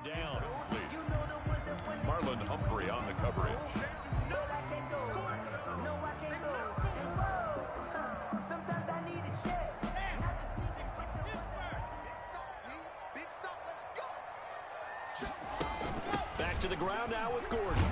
Down. Marlon Humphrey on the coverage. Back to the ground now with Gordon.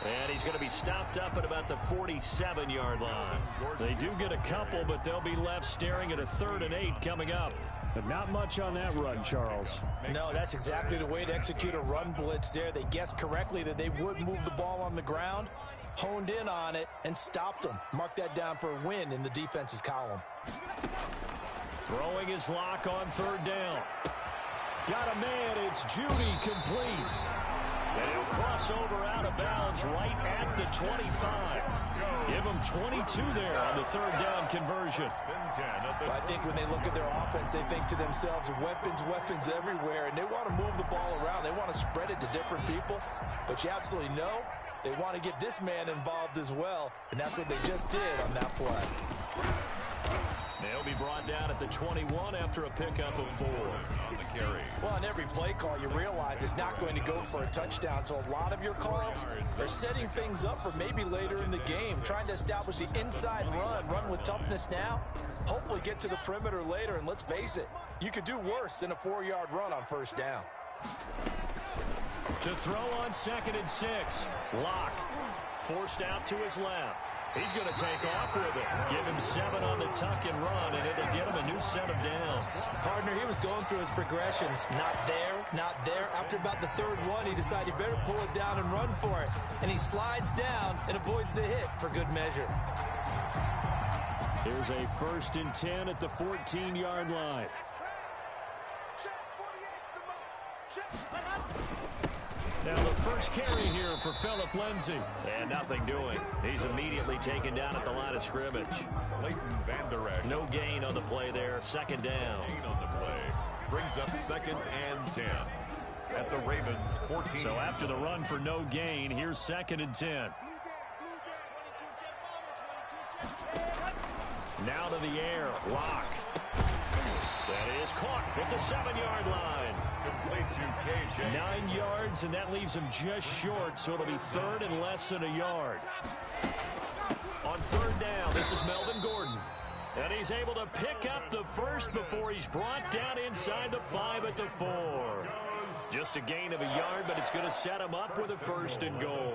And he's going to be stopped up at about the 47-yard line. They do get a couple, but they'll be left staring at a 3rd and 8 coming up. But not much on that run, Charles. No, that's exactly the way to execute a run blitz there. They guessed correctly that they would move the ball on the ground, honed in on it, and stopped them. Mark that down for a win in the defense's column. Throwing his lock on 3rd down. Got a man. It's Judy complete. And he'll cross over out of bounds right at the 25. Give him 22 there on the 3rd down conversion. I think when they look at their offense, they think to themselves, weapons everywhere, and they want to move the ball around. They want to spread it to different people. But you absolutely know they want to get this man involved as well, and that's what they just did on that play. They'll be brought down at the 21 after a pickup of 4 on the carry. Well, on every play call, you realize it's not going to go for a touchdown. So a lot of your calls are setting things up for maybe later in the game, trying to establish the inside run with toughness now, hopefully get to the perimeter later. And let's face it, you could do worse than a 4-yard run on 1st down. To throw on 2nd and 6. Lock forced out to his left. He's going to take off with it. Give him 7 on the tuck and run, and it'll get him a new set of downs. Partner, he was going through his progressions. Not there, not there. After about the 3rd one, he decided he better pull it down and run for it. And he slides down and avoids the hit for good measure. Here's a 1st and 10 at the 14-yard line. Now the first carry here for Philip Lindsay. And nothing doing. He's immediately taken down at the line of scrimmage. Leighton Vander Esch. No gain on the play there. 2nd down. Gain on the play. Brings up 2nd and 10. At the Ravens 14. So after the run for no gain, here's 2nd and 10. Now to the air. Lock. That is caught at the 7-yard line. 9 yards, and that leaves him just short, so it'll be 3rd and less than a yard. On 3rd down, this is Melvin Gordon. And he's able to pick up the first before he's brought down inside the 5 at the 4. Just a gain of a yard, but it's going to set him up with a 1st and goal.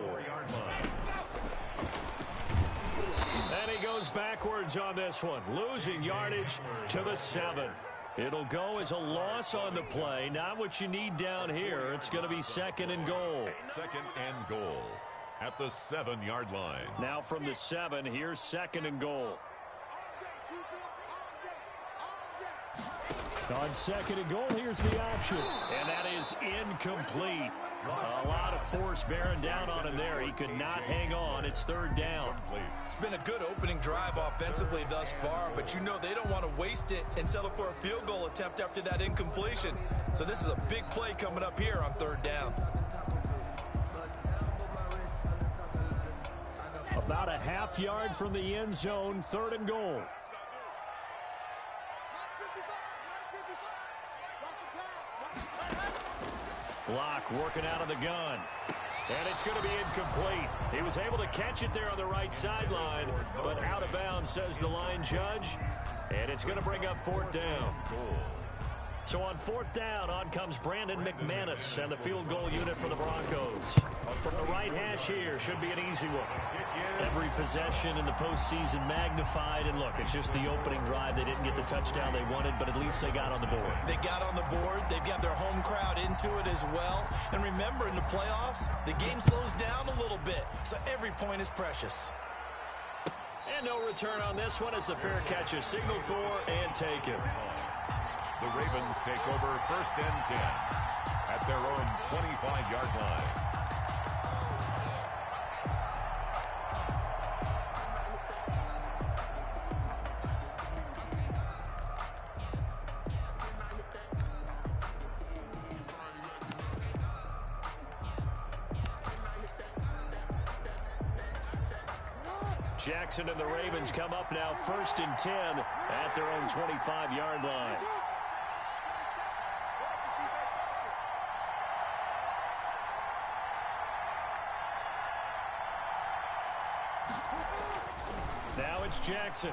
And he goes backwards on this one, losing yardage to the 7. It'll go as a loss on the play. Not what you need down here. It's going to be 2nd and goal. 2nd and goal at the 7-yard line. Now from the 7, here's 2nd and goal. On 2nd and goal, here's the option. And that is incomplete. A lot of force bearing down on him there. He could not hang on. It's 3rd down. It's been a good opening drive offensively thus far, but you know they don't want to waste it and settle for a field goal attempt after that incompletion. So this is a big play coming up here on 3rd down. About a half yard from the end zone, 3rd and goal. Block working out of the gun. And it's going to be incomplete. He was able to catch it there on the right sideline, but out of bounds, says the line judge. And it's going to bring up 4th down. So on 4th down, on comes Brandon McManus and the field goal unit for the Broncos. From the right hash here, should be an easy one. Every possession in the postseason magnified. And look, it's just the opening drive. They didn't get the touchdown they wanted, but at least they got on the board. They got on the board. They've got their home crowd into it as well. And remember, in the playoffs, the game slows down a little bit. So every point is precious. And no return on this one as the fair catch is signaled for and taken. The Ravens take over 1st and 10 at their own 25-yard line. Jackson and the Ravens come up now 1st and 10 at their own 25-yard line. Now it's Jackson.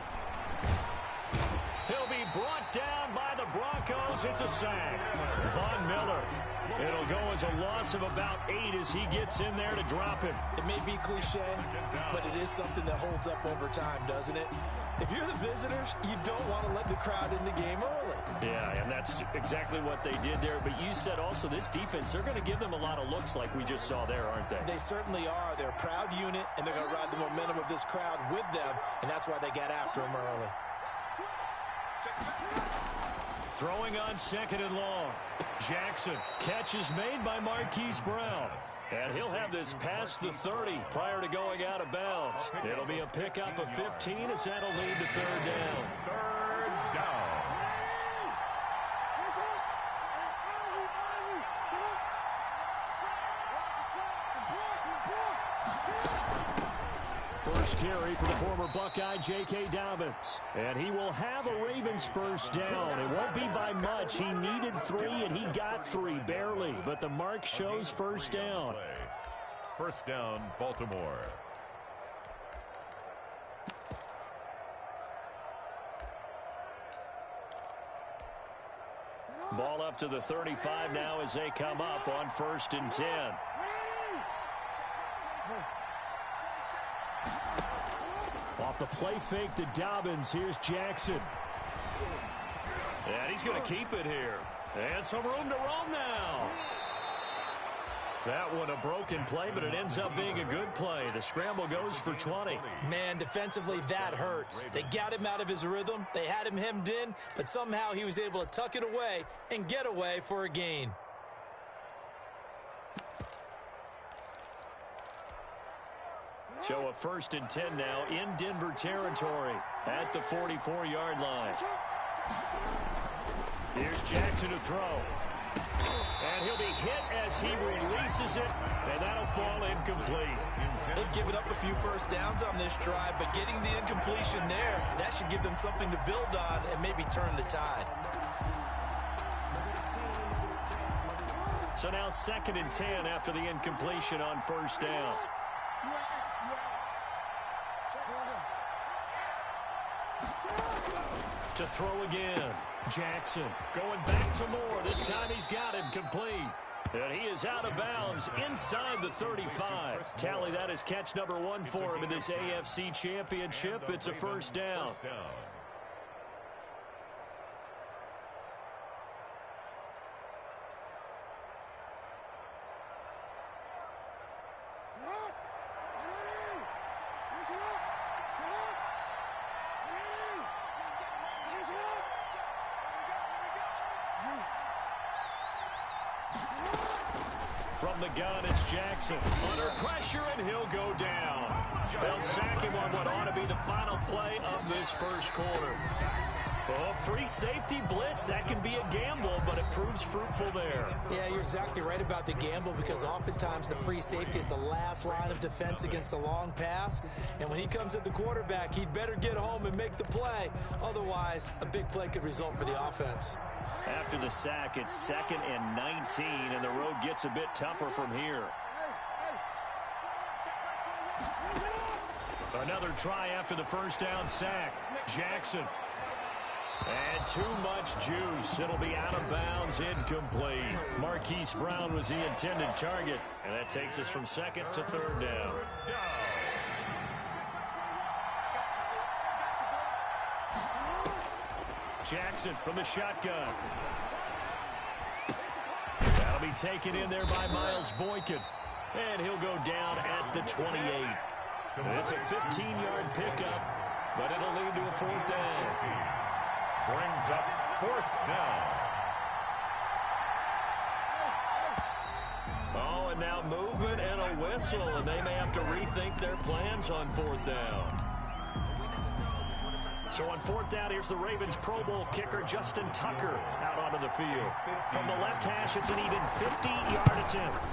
He'll be brought down by the Broncos. It's a sack. Von Miller. It'll go as a loss of about 8 as he gets in there to drop him. It may be cliche, but it is something that holds up over time, doesn't it? If you're the visitors, you don't want to let the crowd in the game early. Yeah, and that's exactly what they did there. But you said also this defense, they're going to give them a lot of looks like we just saw there, aren't they? They certainly are. They're a proud unit, and they're going to ride the momentum of this crowd with them, and that's why they got after him early. Throwing on 2nd and long. Jackson. Catch is made by Marquise Brown. And he'll have this past the 30 prior to going out of bounds. It'll be a pickup of 15 as that'll lead to 3rd down. 3rd down. First carry for the former Buckeye, J.K. Dobbins. And he will have a Ravens first down. It won't be by much. He needed 3, and he got 3, barely. But the mark shows first down. First down, Baltimore. Ball up to the 35 now as they come up on 1st and 10. Off the play fake to Dobbins. Here's Jackson. And he's going to keep it here. And some room to roam now. That one a broken play, but it ends up being a good play. The scramble goes for 20. Man, defensively, that hurts. They got him out of his rhythm. They had him hemmed in, but somehow he was able to tuck it away and get away for a gain. So a 1st and 10 now in Denver territory at the 44-yard line. Here's Jackson to throw. And he'll be hit as he releases it, and that'll fall incomplete. They've given up a few first downs on this drive, but getting the incompletion there, that should give them something to build on and maybe turn the tide. So now 2nd and 10 after the incompletion on 1st down. To throw again. Jackson going back to Moore. This time he's got him complete. And he is out of bounds inside the 35. Tally, that is catch number 1 for him in this AFC Championship. It's a first down. From the gun, it's Jackson. Under pressure, and he'll go down. They'll sack him on what ought to be the final play of this first quarter. Oh, free safety blitz, that can be a gamble, but it proves fruitful there. Yeah, you're exactly right about the gamble, because oftentimes the free safety is the last line of defense against a long pass. And when he comes at the quarterback, he'd better get home and make the play. Otherwise, a big play could result for the offense. After the sack, it's 2nd and 19, and the road gets a bit tougher from here. Another try after the first down sack. Jackson. And too much juice. It'll be out of bounds, incomplete. Marquise Brown was the intended target, and that takes us from 2nd to 3rd down. Jackson from the shotgun. That'll be taken in there by Miles Boykin. And he'll go down at the 28. It's a 15-yard pickup, but it'll lead to a 4th down. Brings up 4th down. Oh, and now movement and a whistle, and they may have to rethink their plans on 4th down. So on 4th down, here's the Ravens Pro Bowl kicker Justin Tucker out onto the field. From the left hash, it's an even 50-yard attempt.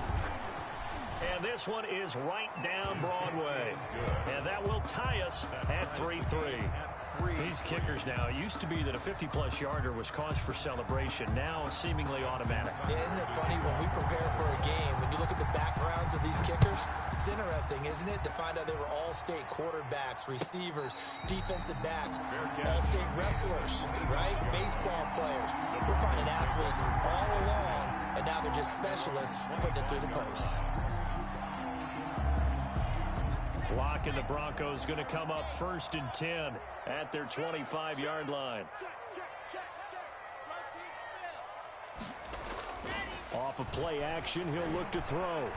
And this one is right down Broadway. And that will tie us at 3-3. These kickers now, it used to be that a 50-plus yarder was cause for celebration. Now seemingly automatic. Yeah, isn't it funny when we prepare for a game, when you look at the backgrounds of these kickers, it's interesting, isn't it, to find out they were all-state quarterbacks, receivers, defensive backs, all-state wrestlers, right? Baseball players. We're finding athletes all along, and now they're just specialists putting it through the posts. Lock and the Broncos going to come up 1st and 10 at their 25-yard line. Off of play action, he'll look to throw.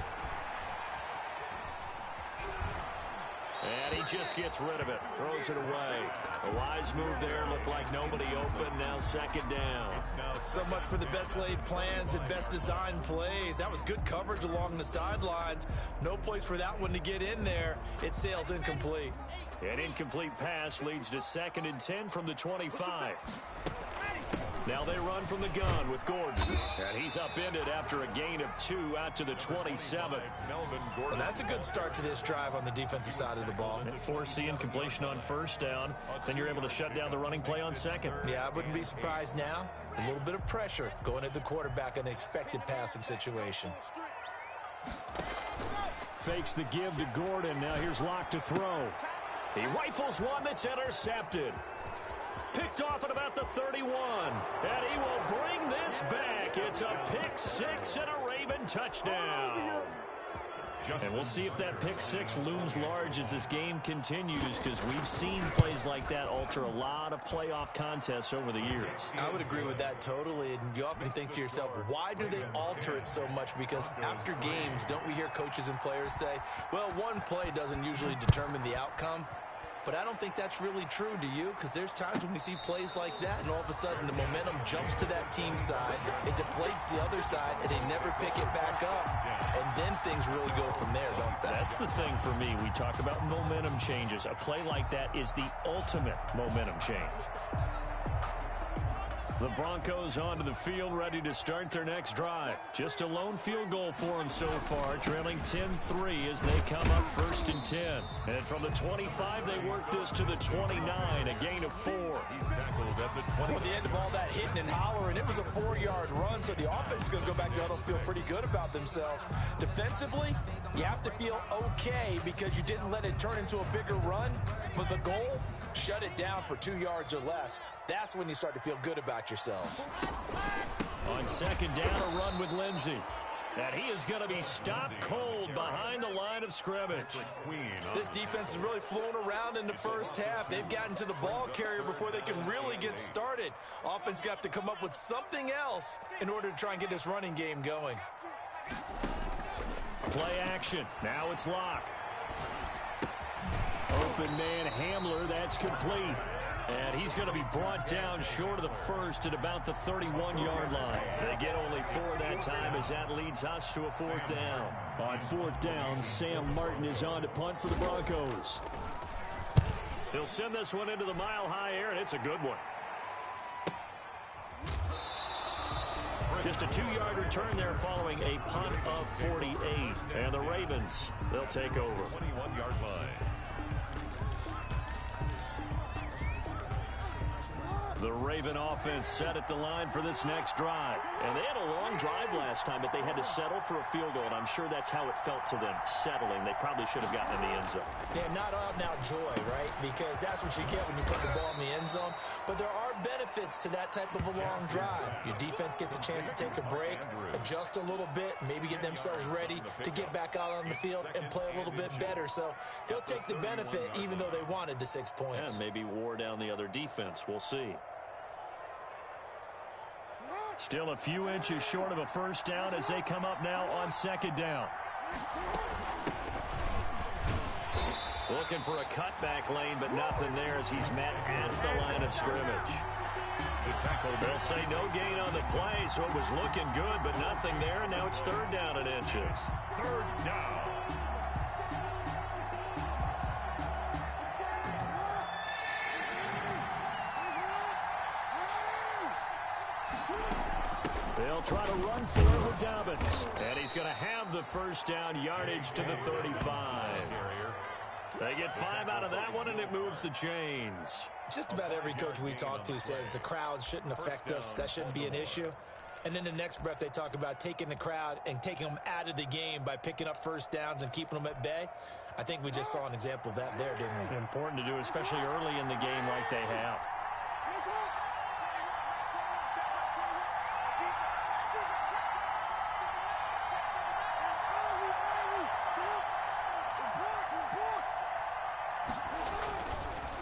And he just gets rid of it, throws it away. A wise move there, looked like nobody open, now 2nd down. So much for the best laid plans and best designed plays. That was good coverage along the sidelines. No place for that one to get in there. It sails incomplete. An incomplete pass leads to 2nd and 10 from the 25. Now they run from the gun with Gordon. And he's upended after a gain of 2 out to the 27. Well, that's a good start to this drive on the defensive side of the ball. And force the incompletion on 1st down. Then you're able to shut down the running play on 2nd. Yeah, I wouldn't be surprised now. A little bit of pressure going at the quarterback in an expected passing situation. Fakes the give to Gordon. Now here's Locke to throw. He rifles one that's intercepted. Picked off at about the 31. And he will bring this back. It's a pick 6 and a Raven touchdown. And we'll see if that pick 6 looms large as this game continues, because we've seen plays like that alter a lot of playoff contests over the years. I would agree with that totally. And you often think to yourself, why do they alter it so much? Because after games, don't we hear coaches and players say, well, one play doesn't usually determine the outcome? But I don't think that's really true, do you? Because there's times when we see plays like that, and all of a sudden the momentum jumps to that team side, it deflates the other side, and they never pick it back up. And then things really go from there, don't they? That's the thing for me. We talk about momentum changes. A play like that is the ultimate momentum change. The Broncos onto the field, ready to start their next drive. Just a lone field goal for them so far, trailing 10-3 as they come up 1st and 10. And from the 25, they work this to the 29, a gain of 4. He's tackled at the 20. Well, the end of all that hitting and hollering, it was a 4-yard run, so the offense is going to go back to huddle, feel pretty good about themselves. Defensively, you have to feel okay because you didn't let it turn into a bigger run, but the goal, shut it down for 2 yards or less. That's when you start to feel good about yourselves. On 2nd down, a run with Lindsey. And he is going to be stopped cold behind the line of scrimmage. This defense is really flown around in the first half. They've gotten to the ball carrier before they can really get started. Offense got to come up with something else in order to try and get this running game going. Play action. Now it's Locke. Open man Hamler, that's complete. And he's going to be brought down short of the first at about the 31-yard line. They get only 4 that time as that leads us to a 4th down. On 4th down, Sam Martin is on to punt for the Broncos. He'll send this one into the mile-high air, and it's a good one. Just a 2-yard return there following a punt of 48. And the Ravens, they'll take over. 21-yard line. The Raven offense set at the line for this next drive. And they had a long drive last time, but they had to settle for a field goal, and I'm sure that's how it felt to them, settling. They probably should have gotten in the end zone. Yeah, not out-and-out joy, right? Because that's what you get when you put the ball in the end zone. But there are benefits to that type of a long drive. Your defense gets a chance to take a break, adjust a little bit, maybe get themselves ready to get back out on the field and play a little bit better. So they'll take the benefit even though they wanted the 6 points. And maybe wore down the other defense. We'll see. Still a few inches short of a 1st down as they come up now on 2nd down. Looking for a cutback lane, but nothing there as he's met at the line of scrimmage. They'll say no gain on the play, so it was looking good, but nothing there, and now it's 3rd down and inches. 3rd down. They'll try to run for it with Dobbins. And he's going to have the 1st down, yardage to the 35. They get 5 out of that one, and it moves the chains. Just about every coach we talk to says the crowd shouldn't affect us. That shouldn't be an issue. And then the next breath, they talk about taking the crowd and taking them out of the game by picking up first downs and keeping them at bay. I think we just saw an example of that there, didn't we? Important to do, especially early in the game like they have.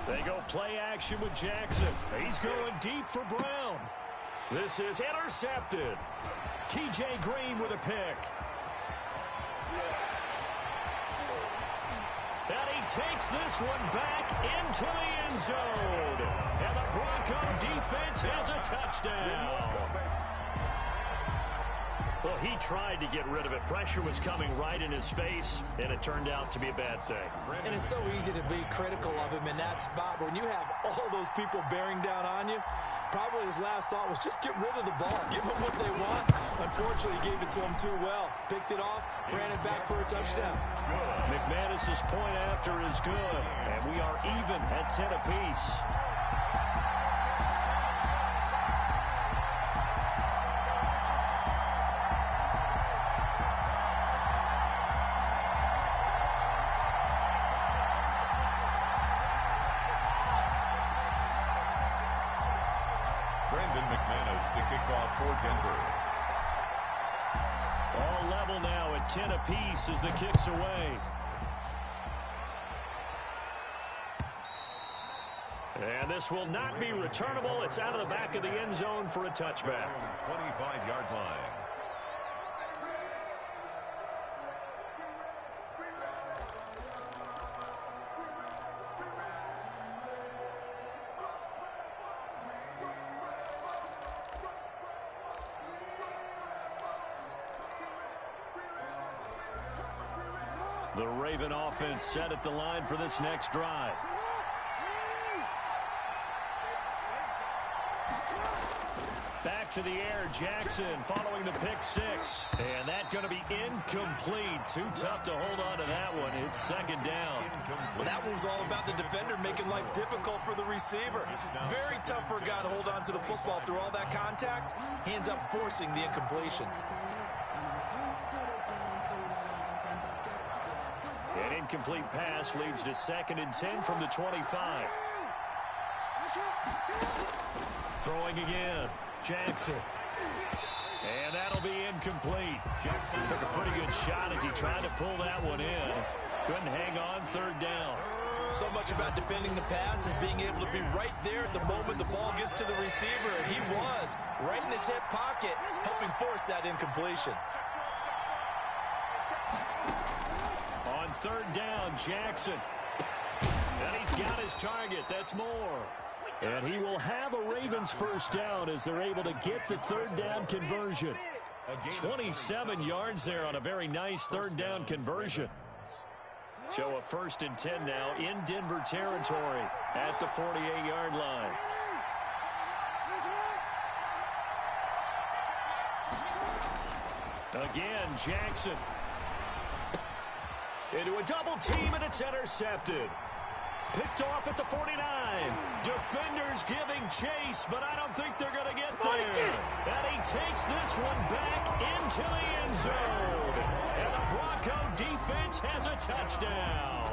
They go play action with Jackson. He's going deep for Brown. This is intercepted. T.J. Green with a pick. And he takes this one back into the end zone. And the Bronco defense has a touchdown. Well, he tried to get rid of it. Pressure was coming right in his face, and it turned out to be a bad thing. And it's so easy to be critical of him in that spot. When you have all those people bearing down on you, probably his last thought was just get rid of the ball. Give them what they want. Unfortunately, he gave it to them too well. Picked it off, ran it back for a touchdown. McManus's point after is good, and we are even at 10 apiece. McManus to kick off for Denver. All level now at 10 apiece as the kick's away. And this will not be returnable. It's out of the back of the end zone for a touchback. 25-yard line. The Raven offense set at the line for this next drive. Back to the air, Jackson following the pick six. And that's going to be incomplete. Too tough to hold on to that one. It's second down. Well, that one was all about the defender making life difficult for the receiver. Very tough for a guy to hold on to the football through all that contact. He ends up forcing the incompletion. An incomplete pass leads to 2nd and 10 from the 25. Throwing again. Jackson. And that'll be incomplete. Jackson took a pretty good shot as he tried to pull that one in. Couldn't hang on, 3rd down. So much about defending the pass is being able to be right there at the moment the ball gets to the receiver. And he was right in his hip pocket, helping force that incompletion. On 3rd down, Jackson. And he's got his target. That's more. And he will have a Ravens first down as they're able to get the 3rd down conversion. 27 yards there on a very nice 3rd down conversion. So a 1st and 10 now in Denver territory at the 48-yard line. Again, Jackson. Into a double team, and it's intercepted. Picked off at the 49. Defenders giving chase, but I don't think they're going to get there. And he takes this one back into the end zone. And the Bronco defense has a touchdown.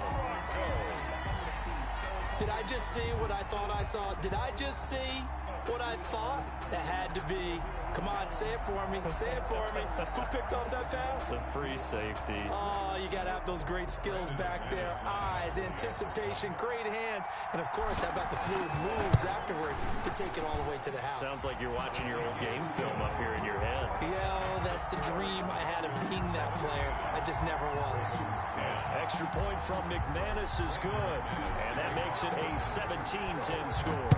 Did I just see what I thought I saw? Did I just see what I thought? That had to be. Come on, say it for me. Say it for me. Who picked up that pass? It's a free safety. Oh, you got to have those great skills back there. Eyes, anticipation, great hands. And, of course, how about the fluid moves afterwards to take it all the way to the house? Sounds like you're watching your old game film up here in your head. Yeah, that's the dream I had of being that player. I just never was. Extra point from McManus is good. And that makes it a 17-10 score.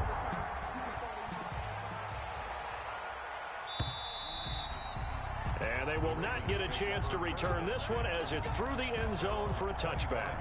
And they will not get a chance to return this one as it's through the end zone for a touchback.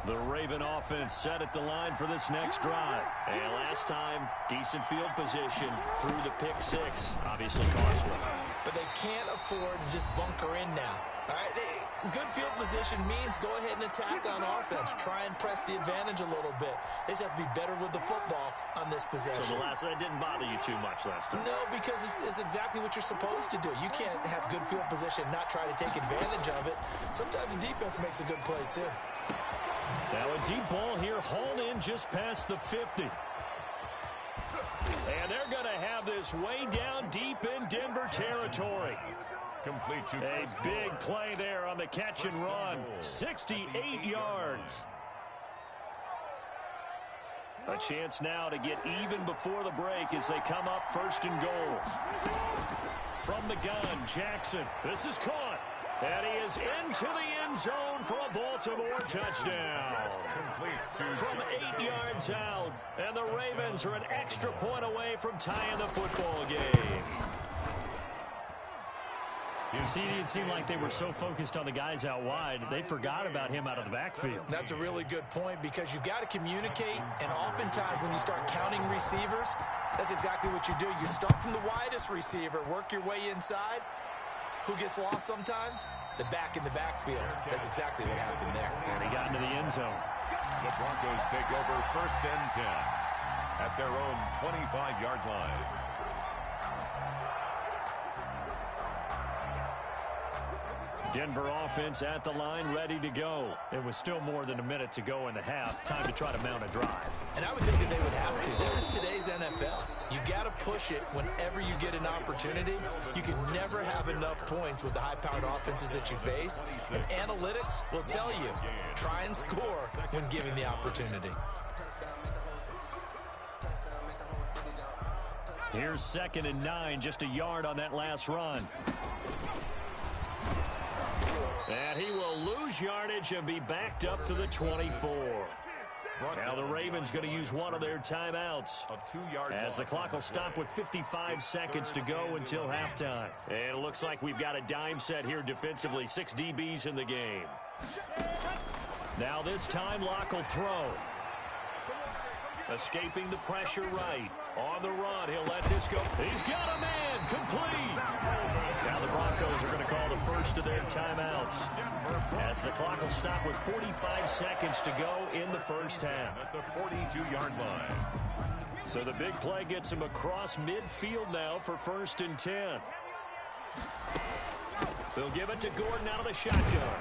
The Raven offense set at the line for this next drive. And last time, decent field position through the pick six. Obviously costly. But they can't afford to just bunker in now. All right, good field position means go ahead and attack on offense. Try and press the advantage a little bit. They just have to be better with the football on this possession. So it didn't bother you too much last time? No, because it's exactly what you're supposed to do. You can't have good field position and not try to take advantage of it. Sometimes the defense makes a good play, too. Now a deep ball here, hauled in just past the 50. And they're going to have this way down deep in Denver territory. Complete to A big play there on the catch and run. 68 yards. A chance now to get even before the break as they come up first and goal. From the gun, Jackson. This is caught. And he is into the end zone for a Baltimore touchdown. From 8 yards out. And the Ravens are an extra point away from tying the football game. See, it seemed like they were so focused on the guys out wide, they forgot about him out of the backfield. That's a really good point because you've got to communicate, and oftentimes when you start counting receivers, that's exactly what you do. You start from the widest receiver, work your way inside. Who gets lost sometimes? The back in the backfield. That's exactly what happened there. And he got into the end zone. The Broncos take over first and 10 at their own 25-yard line. Denver offense at the line, ready to go. It was still more than a minute to go in the half. Time to try to mount a drive. And I would think that they would have to. This is today's NFL. You got to push it whenever you get an opportunity. You can never have enough points with the high-powered offenses that you face. And analytics will tell you, try and score when given the opportunity. Here's 2nd and 9, just a yard on that last run. And he will lose yardage and be backed up to the 24. Now the Ravens going to use one of their timeouts as the clock will stop with 55 seconds to go until halftime. And it looks like we've got a dime set here defensively. 6 DBs in the game. Now this time Locke will throw. Escaping the pressure right. On the run, he'll let this go. He's got a man, complete. Now the Broncos are going to call the first of their timeouts as the clock will stop with 45 seconds to go in the first half. At the 42-yard line. So the big play gets him across midfield now for 1st and 10. They'll give it to Gordon out of the shotgun.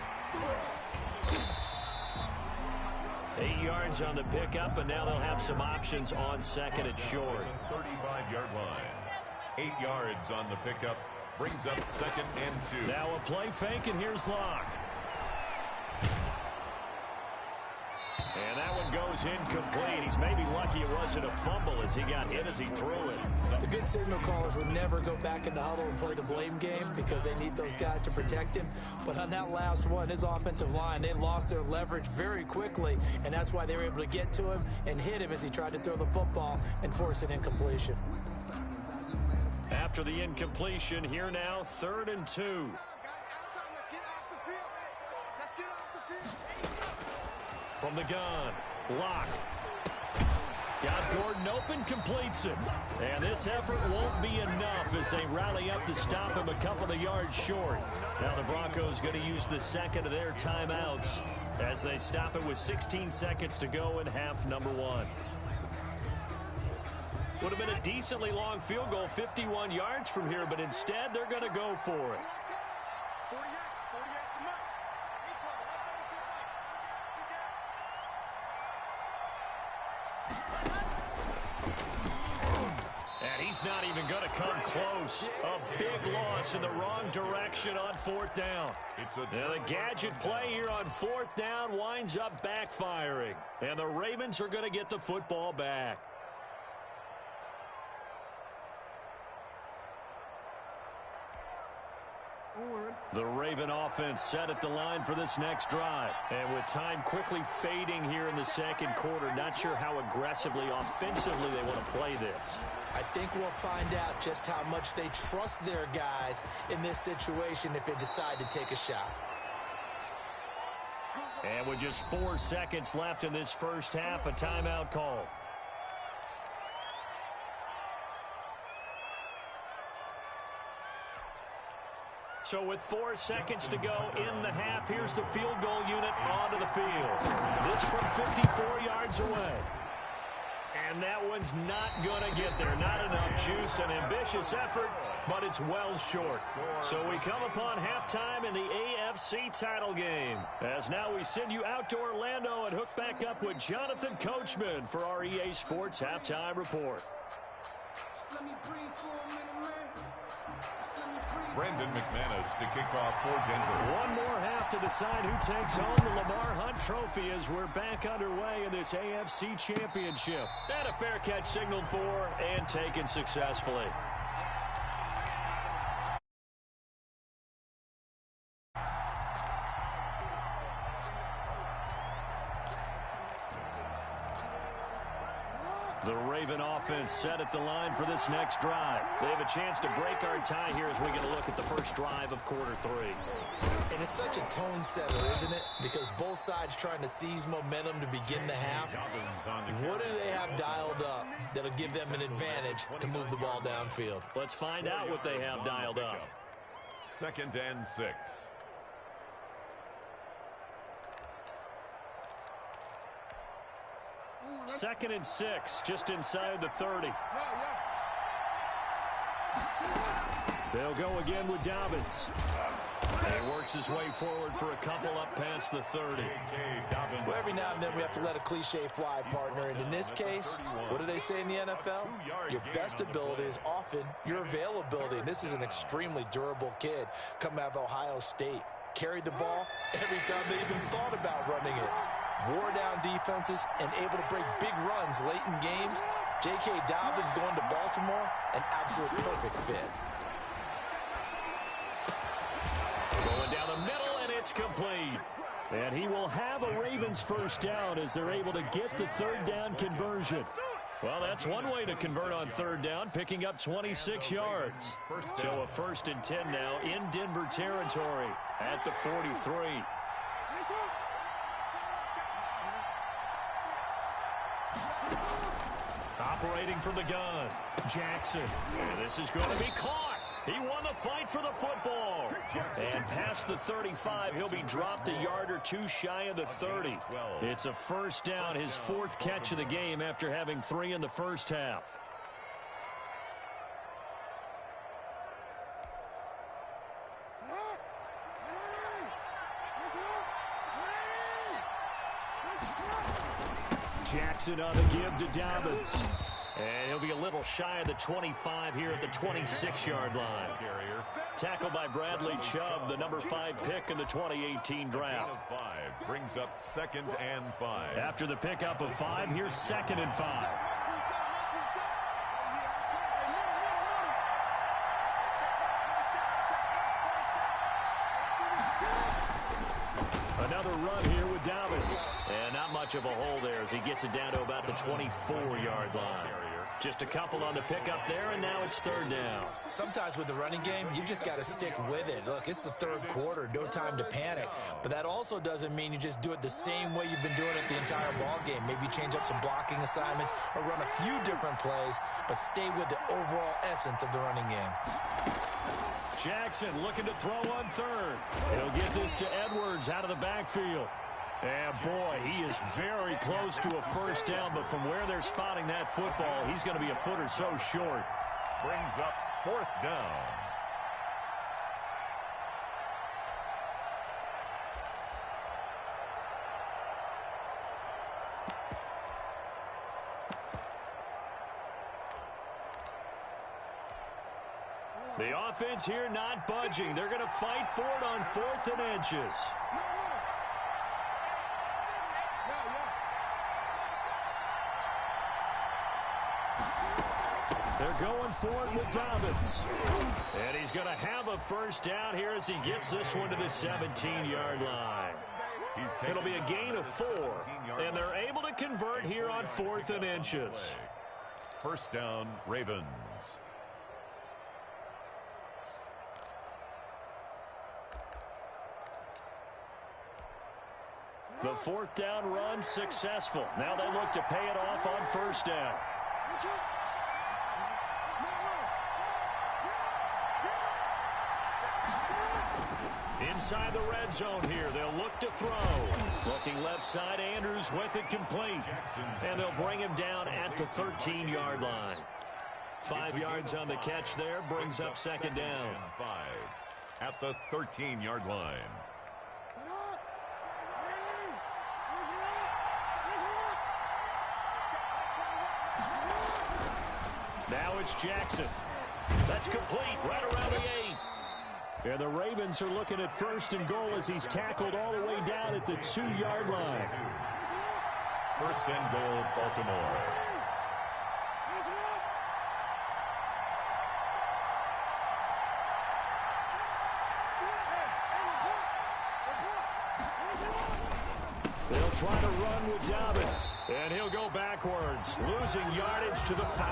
8 yards on the pickup, and now they'll have some options on 2nd and short. 35-yard line. 8 yards on the pickup. Brings up 2nd and 2. Now a play fake, and here's Locke. And that one goes incomplete. He's maybe lucky it wasn't a fumble as he got hit as he threw it. The good signal callers would never go back in the huddle and play the blame game because they need those guys to protect him. But on that last one, his offensive line, they lost their leverage very quickly, and that's why they were able to get to him and hit him as he tried to throw the football and force an incompletion. After the incompletion, here now, 3rd and 2. From the gun, Locke. Got Gordon open, completes it. And this effort won't be enough as they rally up to stop him a couple of yards short. Now the Broncos going to use the 2nd of their timeouts as they stop it with 16 seconds to go in half number 1. Would have been a decently long field goal, 51 yards from here, but instead they're going to go for it. And he's not even going to come close. A big loss in the wrong direction on 4th down. Now the gadget play here on 4th down winds up backfiring. And the Ravens are going to get the football back. The Raven offense set at the line for this next drive. And with time quickly fading here in the 2nd quarter, not sure how aggressively, offensively they want to play this. I think we'll find out just how much they trust their guys in this situation if they decide to take a shot. And with just 4 seconds left in this first half, a timeout call. So with 4 seconds to go in the half, here's the field goal unit onto the field. This from 54 yards away. And that one's not going to get there. Not enough juice, an ambitious effort, but it's well short. So we come upon halftime in the AFC title game. As now we send you out to Orlando and hook back up with Jonathan Coachman for our EA Sports Halftime Report. Brandon McManus to kick off for Denver. One more half to decide who takes home the Lamar Hunt Trophy as we're back underway in this AFC Championship. And a fair catch signaled for and taken successfully. The Raven offense set at the line for this next drive. They have a chance to break our tie here as we get a look at the first drive of quarter 3. And it's such a tone setter, isn't it? Because both sides trying to seize momentum to begin the half. What do they have dialed up that'll give them an advantage to move the ball downfield? Let's find out what they have dialed up. 2nd and 6. Second and 6, just inside the 30. They'll go again with Dobbins. And he works his way forward for a couple up past the 30. Well, every now and then we have to let a cliche fly, partner. And in this case, what do they say in the NFL? Your best ability is often your availability. And this is an extremely durable kid coming out of Ohio State. Carried the ball every time they even thought about running it. Wore down defenses and able to break big runs late in games. J.K. Dobbins going to Baltimore, an absolute perfect fit. Going down the middle, and it's complete. And he will have a Ravens first down as they're able to get the third down conversion. Well, that's one way to convert on third down, picking up 26 yards. So a 1st and 10 now in Denver territory at the 43. Operating from the gun, Jackson. And this is going to be caught. He won the fight for the football. And past the 35, he'll be dropped a yard or two shy of the 30. It's a first down, his 4th catch of the game after having 3 in the first half. Jackson on the give to Dobbins. And he'll be a little shy of the 25 here at the 26-yard line. Tackled by Bradley Chubb, the number 5 pick in the 2018 draft. 5 brings up 2nd and 5. After the pickup of 5, here's 2nd and 5. Another run here with Dobbins. And not much of a hole there as he gets it down to about the 24-yard line. Just a couple on the pickup there, and now it's third down. Sometimes with the running game, you've just got to stick with it. Look, it's the 3rd quarter, no time to panic. But that also doesn't mean you just do it the same way you've been doing it the entire ball game. Maybe change up some blocking assignments or run a few different plays, but stay with the overall essence of the running game. Jackson looking to throw on third. He'll get this to Edwards out of the backfield. And, boy, he is very close to a first down, but from where they're spotting that football, he's going to be a foot or so short. Brings up 4th down. The offense here not budging. They're going to fight for it on 4th and inches. They're going for it with Dobbins. And he's going to have a first down here as he gets this one to the 17-yard line. It'll be a gain of 4, and they're able to convert here on 4th and inches. First down, Ravens. The fourth down run successful. Now they look to pay it off on first down. Inside the red zone here, they'll look to throw. Looking left side, Andrews with it complete. And they'll bring him down at the 13-yard line. 5 yards on the catch there, brings up second down. 5 at the 13-yard line. Now it's Jackson. That's complete right around the 8. And the Ravens are looking at first and goal as he's tackled all the way down at the 2-yard line. First and goal, Baltimore. They'll try to run with Dobbins. And he'll go backwards, losing yardage to the 5.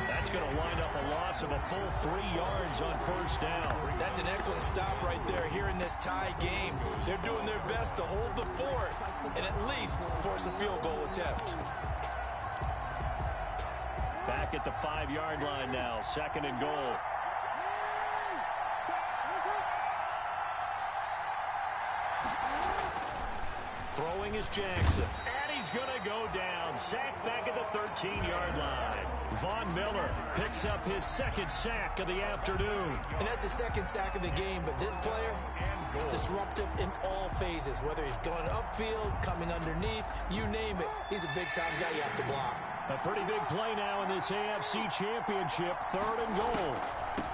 That's going to wind up a loss of a full 3 yards on first down. That's an excellent stop right there here in this tie game. They're doing their best to hold the fort and at least force a field goal attempt. Back at the 5-yard line now, second and goal. Throwing is Jackson. And he's going to go down. Sacked back at the 13-yard line. Von Miller picks up his second sack of the afternoon. And that's the second sack of the game, but this player, disruptive in all phases. Whether he's going upfield, coming underneath, you name it. He's a big-time guy you have to block. A pretty big play now in this AFC Championship, third and goal.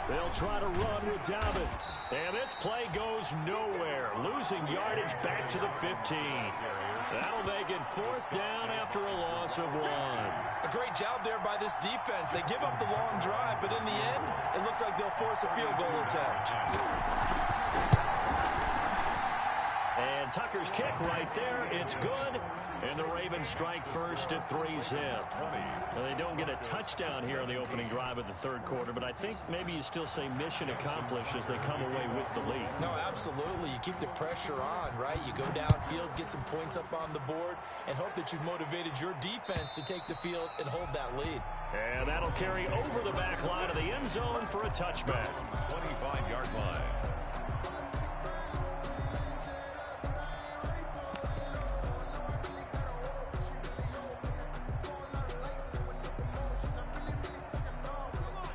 They'll try to run with Dobbins. And this play goes nowhere, losing yardage back to the 15. That'll make it fourth down after a loss of 1. A great job there by this defense. They give up the long drive, but in the end, it looks like they'll force a field goal attempt. And Tucker's kick right there. It's good. And the Ravens strike first at 3-zip. Well, they don't get a touchdown here on the opening drive of the third quarter, but I think maybe you still say mission accomplished as they come away with the lead. No, absolutely. You keep the pressure on, right? You go downfield, get some points up on the board, and hope that you've motivated your defense to take the field and hold that lead. And that'll carry over the back line of the end zone for a touchback. 25-yard line.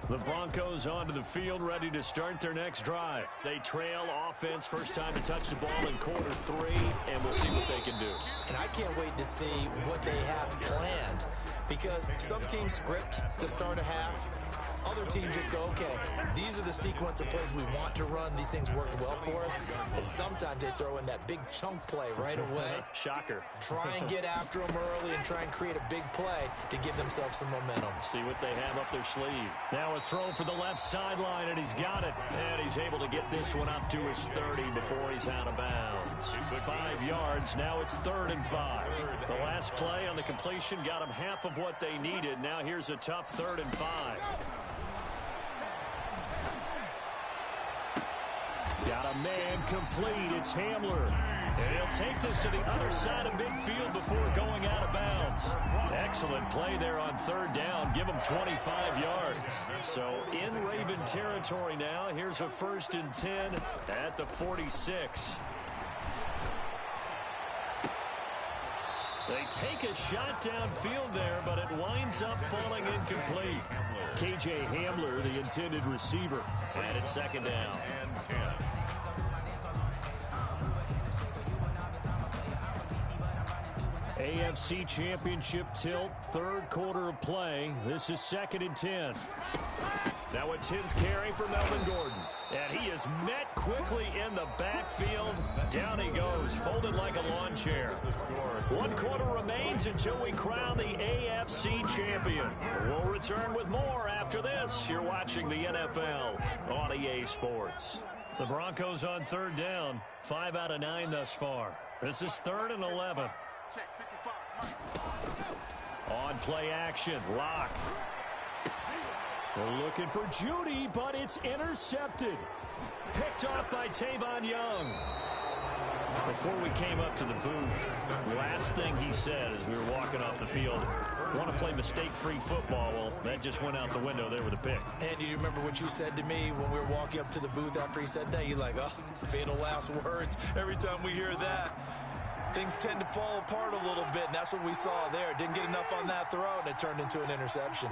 The Broncos onto the field, ready to start their next drive. They trail offense, first time to touch the ball in quarter 3, and we'll see what they can do. And I can't wait to see what they have planned, because some teams script to start a half. Other teams just go, okay, these are the sequence of plays we want to run. These things worked well for us. And sometimes they throw in that big chunk play right away. Shocker. Try and get after them early and try and create a big play to give themselves some momentum. See what they have up their sleeve. Now a throw for the left sideline, and he's got it. And he's able to get this one up to his 30 before he's out of bounds. 5 yards. Now it's 3rd and 5. The last play on the completion got them half of what they needed. Now here's a tough 3rd and 5. Got a man complete. It's Hamler. And he'll take this to the other side of midfield before going out of bounds. Excellent play there on 3rd down. Give him 25 yards. So in Raven territory now. Here's a 1st and 10 at the 46. They take a shot downfield there, but it winds up falling incomplete. KJ Hamler, the intended receiver. And it's 2nd down. And 10. AFC Championship tilt, 3rd quarter of play. This is 2nd and 10. Now a 10th carry for Melvin Gordon. And he is met quickly in the backfield. Down he goes, folded like a lawn chair. 1 quarter remains until we crown the AFC champion. We'll return with more after this. You're watching the NFL on EA Sports. The Broncos on 3rd down. 5 out of 9 thus far. This is 3rd and 11. On play action, Lock. We're looking for Judy, but it's intercepted. Picked off by Tavon Young. Before we came up to the booth, last thing he said as we were walking off the field, want to play mistake-free football. Well, that just went out the window there with a pick. Andy, do you remember what you said to me when we were walking up to the booth after he said that? You're like, oh, fatal last words. Every time we hear that, things tend to fall apart a little bit, and that's what we saw there. Didn't get enough on that throw, and it turned into an interception.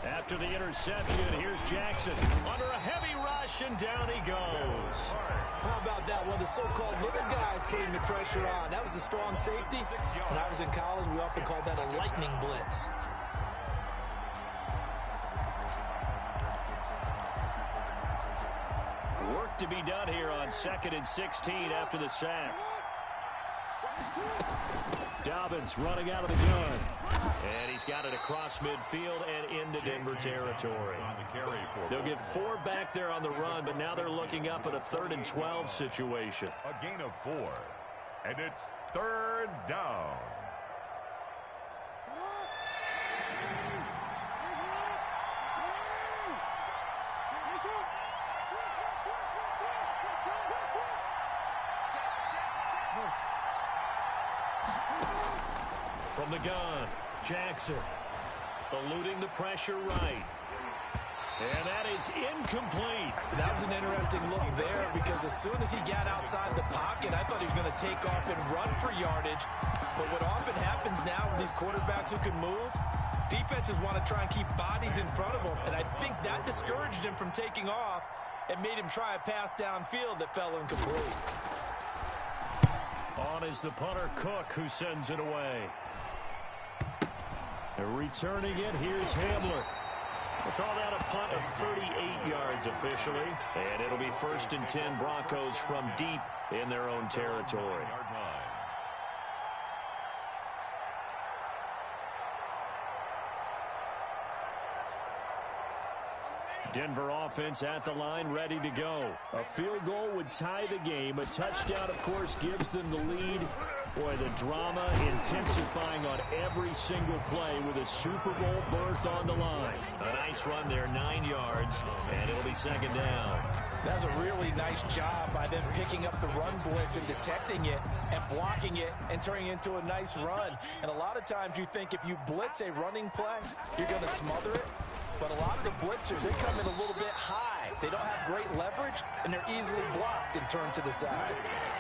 After the interception, here's Jackson under a heavy rush, and down he goes. How about that? One of the so-called little guys putting the pressure on. That was a strong safety. When I was in college, we often called that a lightning blitz. Work to be done here on 2nd and 16 after the sack. Dobbins running out of the gun. And he's got it across midfield and into Denver territory. They'll get 4 back there on the run, but now they're looking up at a 3rd and 12 situation. A gain of 4, and it's 3rd down. From the gun, Jackson eluding the pressure right. And that is incomplete. That was an interesting look there because as soon as he got outside the pocket, I thought he was going to take off and run for yardage. But what often happens now with these quarterbacks who can move, defenses want to try and keep bodies in front of them. And I think that discouraged him from taking off and made him try a pass downfield that fell incomplete. On is the punter, Cook, who sends it away. Returning it, here's Hamler. We'll call that a punt of 38 yards officially. And it'll be 1st and 10 Broncos from deep in their own territory. Denver offense at the line, ready to go. A field goal would tie the game. A touchdown, of course, gives them the lead. Boy, the drama intensifying on every single play with a Super Bowl berth on the line. A nice run there, 9 yards, and it'll be 2nd down. That's a really nice job by them picking up the run blitz and detecting it and blocking it and turning it into a nice run. And a lot of times you think if you blitz a running play, you're going to smother it. But a lot of the blitzers, they come in a little bit high. They don't have great leverage, and they're easily blocked and turned to the side.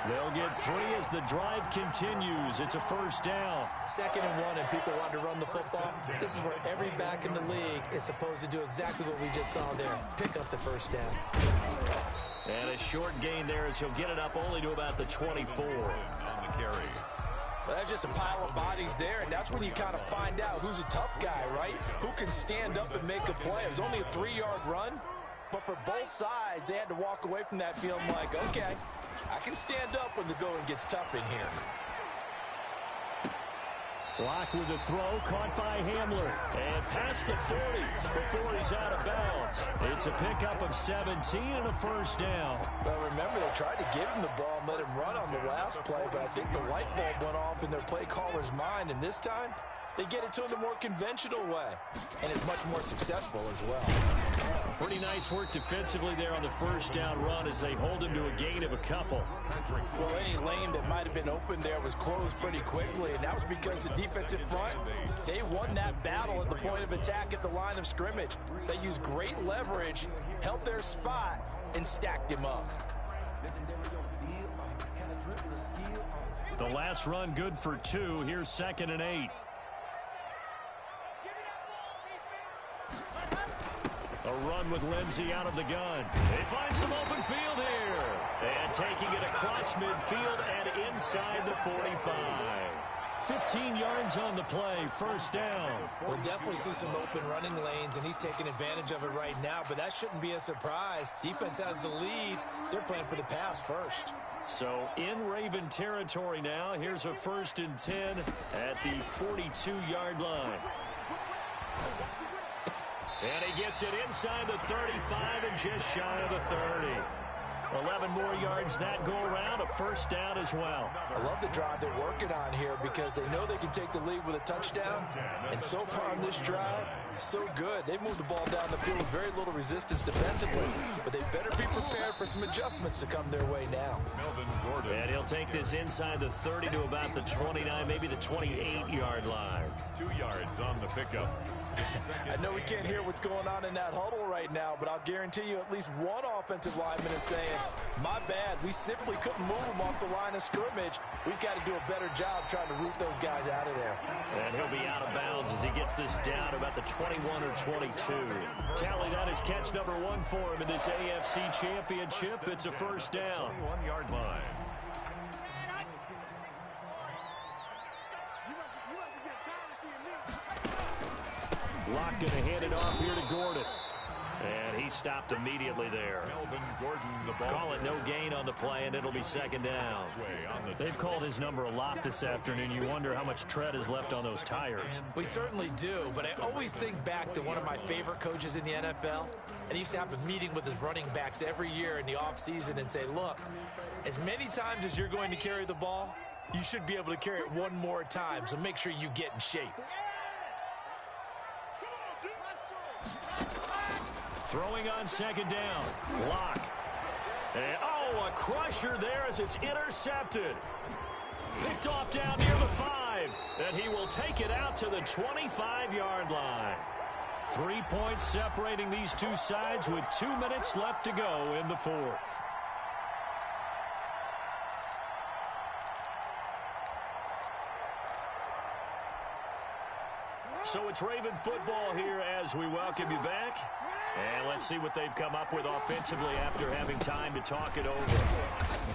They'll get 3 as the drive continues. It's a 1st down. 2nd and 1, and people want to run the football. This is where every back in the league is supposed to do exactly what we just saw there. Pick up the 1st down. And a short gain there as he'll get it up only to about the 24. On the carry. Well, that's just a pile of bodies there, and that's when you kind of find out who's a tough guy, right? Who can stand up and make a play. It was only a 3-yard run, but for both sides, they had to walk away from that feeling like, okay, I can stand up when the going gets tough in here. Block with the throw, caught by Hamler. And past the 40 before he's out of bounds. It's a pickup of 17 and a 1st down. Well, remember, they tried to give him the ball and let him run on the last play, but I think the light bulb went off in their play caller's mind, and this time, they get it to him the more conventional way, and it's much more successful as well. Pretty nice work defensively there on the 1st down run as they hold him to a gain of a couple. Well, any lane that might have been open there was closed pretty quickly, and that was because the defensive front, they won that battle at the point of attack at the line of scrimmage. They used great leverage, held their spot, and stacked him up. The last run good for 2. Here's 2nd and 8. A run with Lindsey out of the gun. They find some open field here. And taking it across midfield and inside the 45. 15 yards on the play, 1st down. We'll definitely see some open running lanes, and he's taking advantage of it right now, but that shouldn't be a surprise. Defense has the lead. They're playing for the pass first. So in Raven territory now, here's a 1st and 10 at the 42-yard line. And he gets it inside the 35 and just shy of the 30. 11 more yards that go around, a first down as well. I love the drive they're working on here because they know they can take the lead with a touchdown. And so far on this drive, so good. They've moved the ball down the field with very little resistance defensively, but they better be prepared for some adjustments to come their way now. And he'll take this inside the 30 to about the 29, maybe the 28-yard line. 2 yards on the pickup. I know we can't hear what's going on in that huddle right now, but I'll guarantee you at least one offensive lineman is saying, my bad, we simply couldn't move them off the line of scrimmage. We've got to do a better job trying to root those guys out of there. And he'll be out of bounds as he gets this down about the 21 or 22. Tally, that is catch number 1 for him in this AFC Championship. It's a first down. 21-yard line. Locke going to hand it off here to Gordon. And he stopped immediately there. Melvin Gordon, the ball. Call it no gain on the play, and it'll be second down. They've called his number a lot this afternoon. You wonder how much tread is left on those tires. We certainly do, but I always think back to one of my favorite coaches in the NFL. And he used to have a meeting with his running backs every year in the offseason and say, look, as many times as you're going to carry the ball, you should be able to carry it one more time, so make sure you get in shape. Throwing on second down. Locke. And, a crusher there as it's intercepted. Picked off down near the 5. And he will take it out to the 25-yard line. 3 points separating these two sides with 2 minutes left to go in the 4th. So it's Raven football here as we welcome you back. And let's see what they've come up with offensively after having time to talk it over.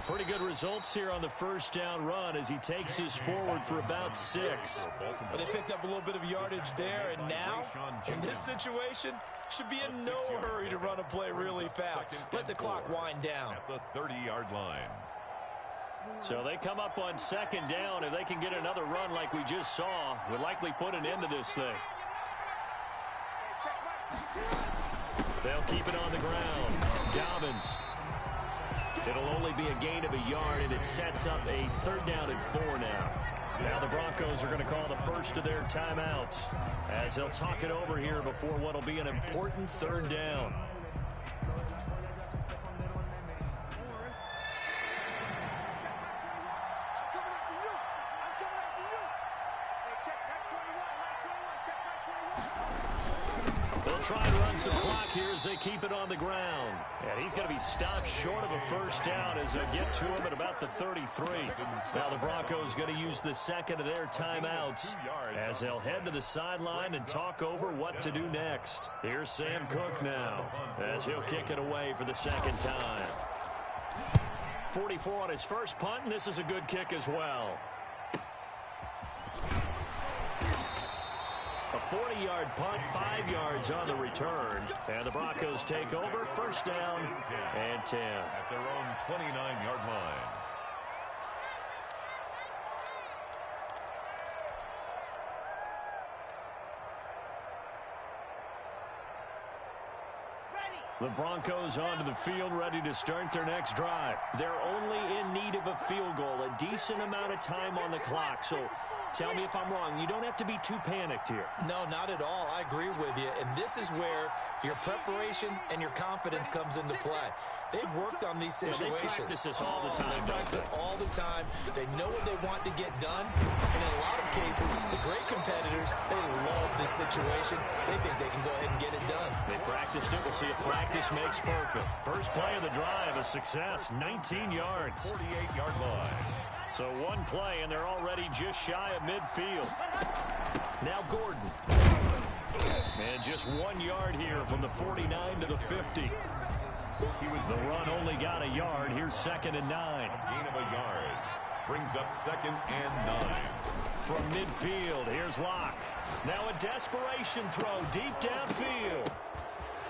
Pretty good results here on the first down run as he takes us forward for about 6. But they picked up a little bit of yardage there, and now, in this situation, should be in no hurry to run a play really fast. Let the clock wind down. At the 30-yard line. So they come up on second down. If they can get another run like we just saw, would likely put an end to this thing. They'll keep it on the ground. Dobbins. It'll only be a gain of a yard, and it sets up a third down and 4 now. Now the Broncos are going to call the first of their timeouts as they'll talk it over here before what will be an important third down. Try and run some clock here as they keep it on the ground. And he's going to be stopped short of a first down as they get to him at about the 33. Now the Broncos going to use the second of their timeouts as they'll head to the sideline and talk over what to do next. Here's Sam Cook now as he'll kick it away for the second time. 44 on his first punt, and this is a good kick as well. A 40-yard punt, 5 yards on the return. And the Broncos take over, first down and 10. At their own 29-yard line. The Broncos onto the field, ready to start their next drive. They're only in need of a field goal, a decent amount of time on the clock. So tell me if I'm wrong. You don't have to be too panicked here. No, not at all. I agree with you. And this is where your preparation and your confidence comes into play. They've worked on these situations. They practice this all the time. They practice it all the time. They know what they want to get done. And in a lot of cases, the great competitors, they love this situation. They think they can go ahead and get it done. They practiced it. We'll see if practice makes perfect. First play of the drive, a success, 19 yards. 48-yard line. So one play, and they're already just shy of midfield. Now Gordon. And just 1 yard here from the 49 to the 50. The run only got a yard. Here's second and 9. A gain of a yard. Brings up second and 9. From midfield, here's Locke. Now a desperation throw deep downfield.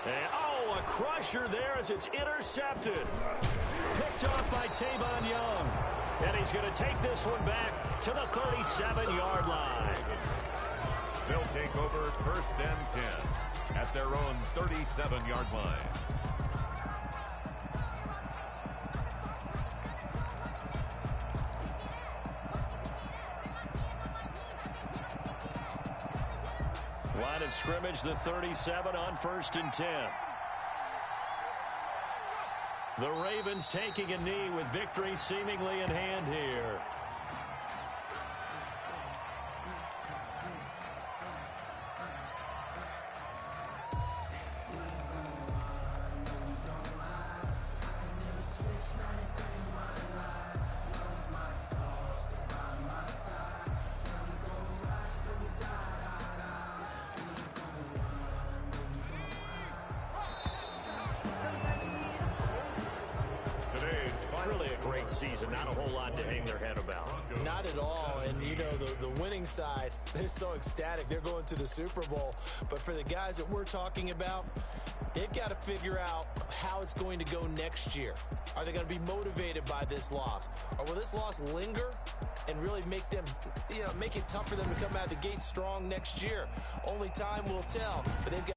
And, a crusher there as it's intercepted. Picked off by Tavon Young. And he's going to take this one back to the 37-yard line. They'll take over first and 10 at their own 37-yard line. Line of scrimmage, the 37 on 1st and 10. The Ravens taking a knee with victory seemingly in hand here. Really a great season. Not a whole lot to hang their head about. Not at all. And, you know, the winning side, they're so ecstatic. They're going to the Super Bowl. But for the guys that we're talking about, they've got to figure out how it's going to go next year. Are they going to be motivated by this loss? Or will this loss linger and really make them, make it tough for them to come out of the gate strong next year? Only time will tell. But they've got